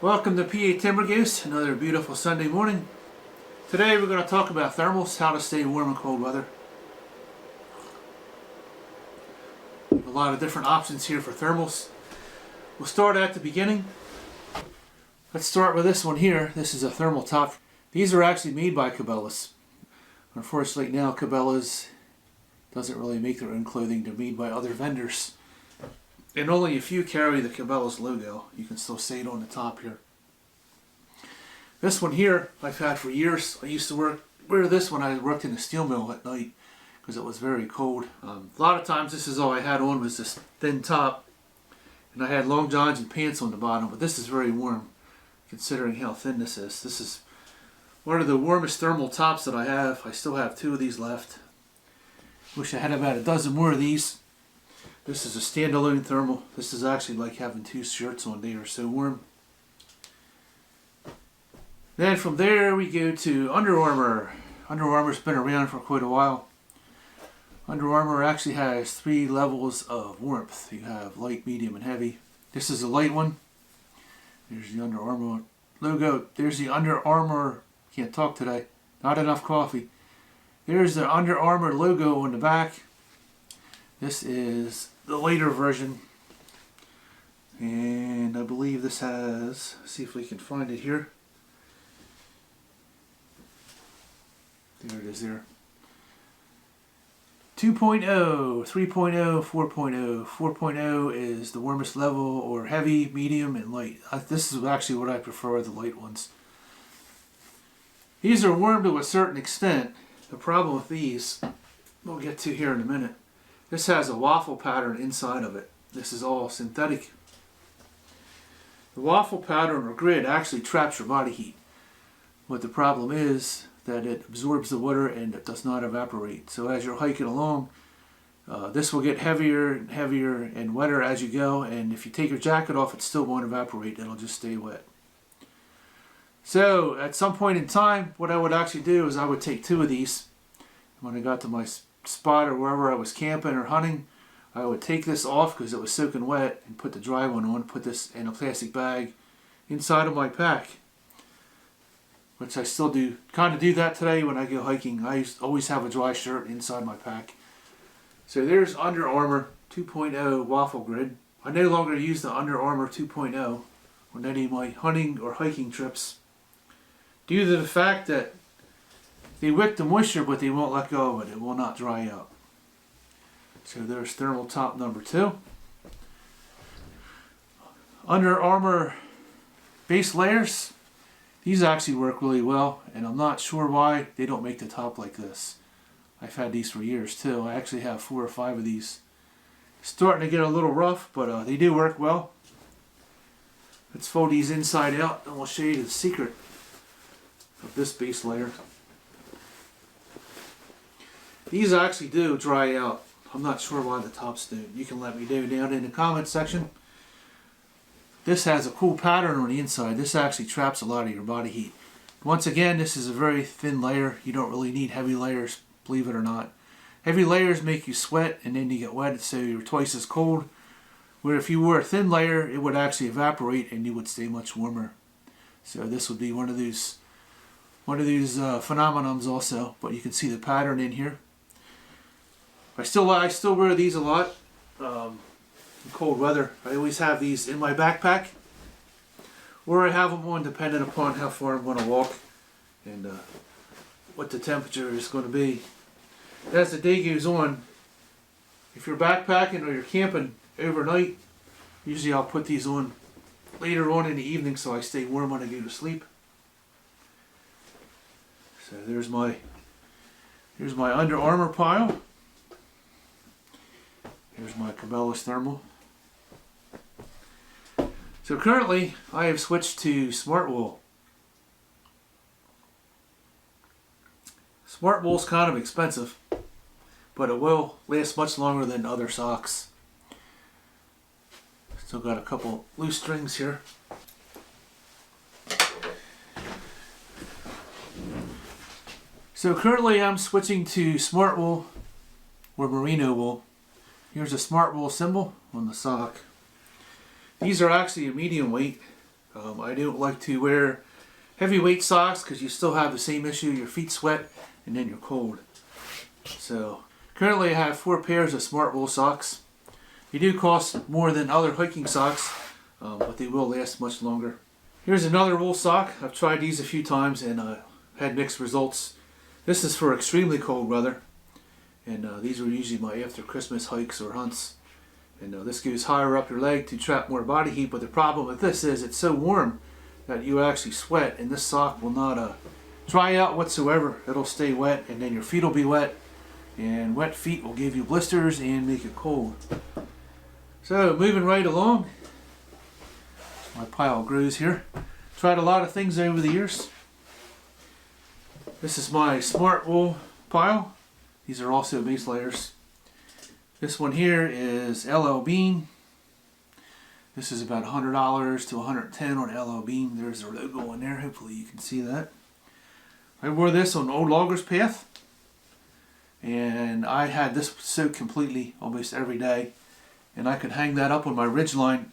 Welcome to PA Timber Goose, another beautiful Sunday morning. Today we're going to talk about thermals, how to stay warm in cold weather. We have a lot of different options here for thermals. We'll start at the beginning. Let's start with this one here. This is a thermal top. These are actually made by Cabela's. Unfortunately now Cabela's doesn't really make their own clothing. They're made by other vendors. And only a few carry the Cabela's logo. You can still see it on the top here. This one here I've had for years. I used to wear this when I worked in the steel mill at night because it was very cold. A lot of times this is all I had on was this thin top, and I had long johns and pants on the bottom, but this is very warm considering how thin this is. This is one of the warmest thermal tops that I have. I still have 2 of these left. Wish I had about a dozen more of these. This is a standalone thermal. This is actually like having 2 shirts on. They are so warm. Then from there we go to Under Armour. Under Armour's been around for quite a while. Under Armour actually has 3 levels of warmth. You have light, medium, and heavy. This is a light one. There's the Under Armour logo. There's the Under Armour, can't talk today, not enough coffee. There's the Under Armour logo on the back. This is the later version, and I believe this has, see if we can find it here. There it is there. 2.0, 3.0, 4.0. 4.0 is the warmest level, or heavy, medium, and light. This is actually what I prefer, the light ones. These are warm to a certain extent. The problem with these, we'll get to here in a minute. This has a waffle pattern inside of it. This is all synthetic. The waffle pattern or grid actually traps your body heat. What the problem is that it absorbs the water and it does not evaporate. So as you're hiking along, this will get heavier and heavier and wetter as you go, and if you take your jacket off it still won't evaporate, it'll just stay wet. So at some point in time what I would actually do is I would take 2 of these. When I got to my spot or wherever I was camping or hunting, I would take this off because it was soaking wet and put the dry one on, put this in a plastic bag inside of my pack, which I still do, kind of do that today when I go hiking. I always have a dry shirt inside my pack. So there's Under Armour 2.0 waffle grid. I no longer use the Under Armour 2.0 on any of my hunting or hiking trips due to the fact that they wick the moisture, but they won't let go of it. It will not dry out. So there's thermal top number 2. Under Armour base layers. These actually work really well, and I'm not sure why they don't make the top like this. I've had these for years too. I actually have 4 or 5 of these. Starting to get a little rough, but they do work well. Let's fold these inside out, and we'll show you the secret of this base layer. These actually do dry out. I'm not sure why the tops don't. You can let me know down in the comments section. This has a cool pattern on the inside. This actually traps a lot of your body heat. Once again, this is a very thin layer. You don't really need heavy layers, believe it or not. Heavy layers make you sweat and then you get wet, so you're twice as cold. Where if you wore a thin layer, it would actually evaporate and you would stay much warmer. So this would be one of these phenomenons also. But you can see the pattern in here. I still wear these a lot in cold weather. I always have these in my backpack, or I have them on depending upon how far I'm going to walk and what the temperature is going to be. As the day goes on, if you're backpacking or you're camping overnight, usually I'll put these on later on in the evening so I stay warm when I go to sleep. So here's my Under Armour pile. Here's my Cabela's thermal. So currently I have switched to Smartwool. Smartwool's kind of expensive, but it will last much longer than other socks. Still got a couple loose strings here. So currently I'm switching to Smartwool or Merino wool. Here's a Smartwool symbol on the sock. These are actually a medium weight. I don't like to wear heavyweight socks because you still have the same issue. Your feet sweat and then you're cold. So currently I have 4 pairs of Smart Wool socks. They do cost more than other hiking socks, but they will last much longer. Here's another wool sock. I've tried these a few times and had mixed results. This is for extremely cold weather, and these are usually my after Christmas hikes or hunts. And this goes higher up your leg to trap more body heat, but the problem with this is it's so warm that you actually sweat, and this sock will not dry out whatsoever. It'll stay wet, and then your feet will be wet, and wet feet will give you blisters and make it cold. So moving right along, my pile grows here. Tried a lot of things over the years. This is my Smart Wool pile. These are also base layers. This one here is LL Bean. This is about $100 to $110 on LL Bean. There's their logo on there. Hopefully you can see that. I wore this on Old Loggers Path, and I had this soaked completely almost every day, and I could hang that up on my ridgeline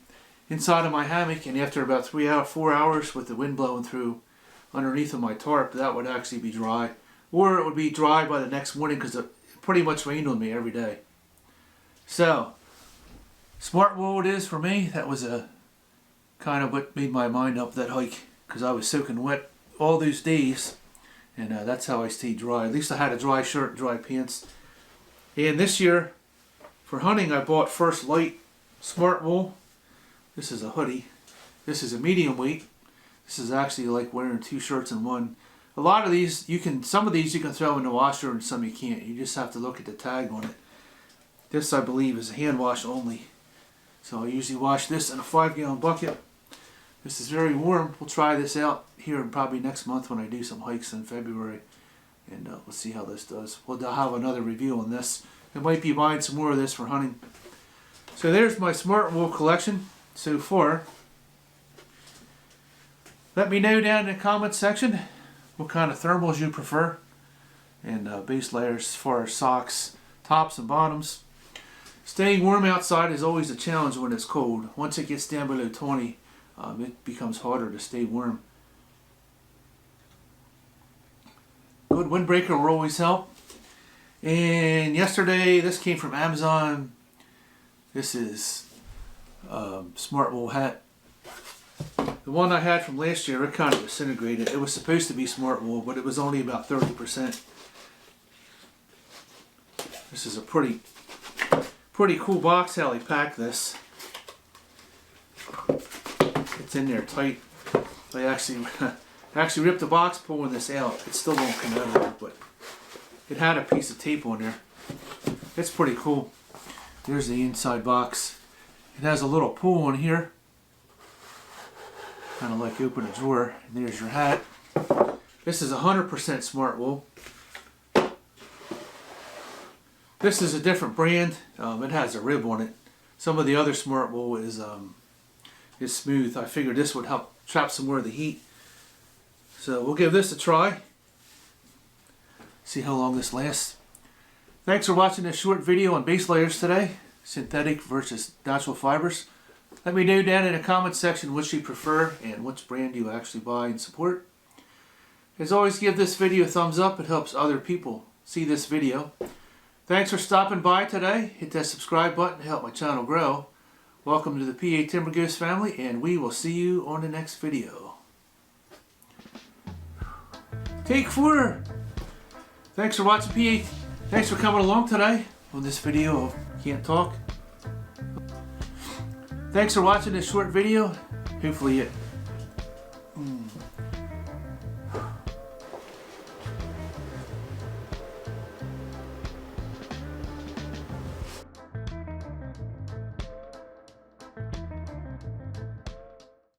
inside of my hammock, and after about 4 hours with the wind blowing through underneath of my tarp, that would actually be dry, or it would be dry by the next morning because it pretty much rained on me every day. So Smart Wool it is for me. That was a kind of what made my mind up that hike, because I was soaking wet all those days, and that's how I stayed dry. At least I had a dry shirt, dry pants. And this year for hunting I bought First Light Smart Wool. This is a hoodie. This is a medium weight. This is actually like wearing 2 shirts in one. A lot of these, some of these you can throw in the washer and some you can't. You just have to look at the tag on it. This I believe is hand wash only. So I usually wash this in a 5-gallon bucket. This is very warm. We'll try this out here probably next month when I do some hikes in February. And we'll see how this does. We'll have another review on this. I might be buying some more of this for hunting. So there's my Smart Wool collection so far. Let me know down in the comments section what kind of thermals you prefer, and base layers as far as socks, tops and bottoms. Staying warm outside is always a challenge when it's cold. Once it gets down below 20, it becomes harder to stay warm. Good windbreaker will always help. And yesterday, this came from Amazon. This is Smart Wool hat. The one I had from last year, it kind of disintegrated. It was supposed to be Smart Wool, but it was only about 30%. This is a pretty cool box how he packed this. It's in there tight. They actually ripped the box pulling this out. It still won't come out of there, but it had a piece of tape on there. It's pretty cool. There's the inside box. It has a little pull on here, kind of like you open a drawer. And there's your hat. This is 100% Smart Wool. This is a different brand. It has a rib on it. Some of the other Smart Wool is smooth. I figured this would help trap some more of the heat. So we'll give this a try. See how long this lasts. Thanks for watching this short video on base layers today. Synthetic versus natural fibers. Let me know down in the comments section which you prefer and which brand you actually buy and support. As always, give this video a thumbs up. It helps other people see this video. Thanks for stopping by today. Hit that subscribe button to help my channel grow. Welcome to the PA Timber Ghost family, and we will see you on the next video. Take 4. Thanks for watching PA. Thanks for coming along today on this video of Can't Talk. Thanks for watching this short video. Hopefully it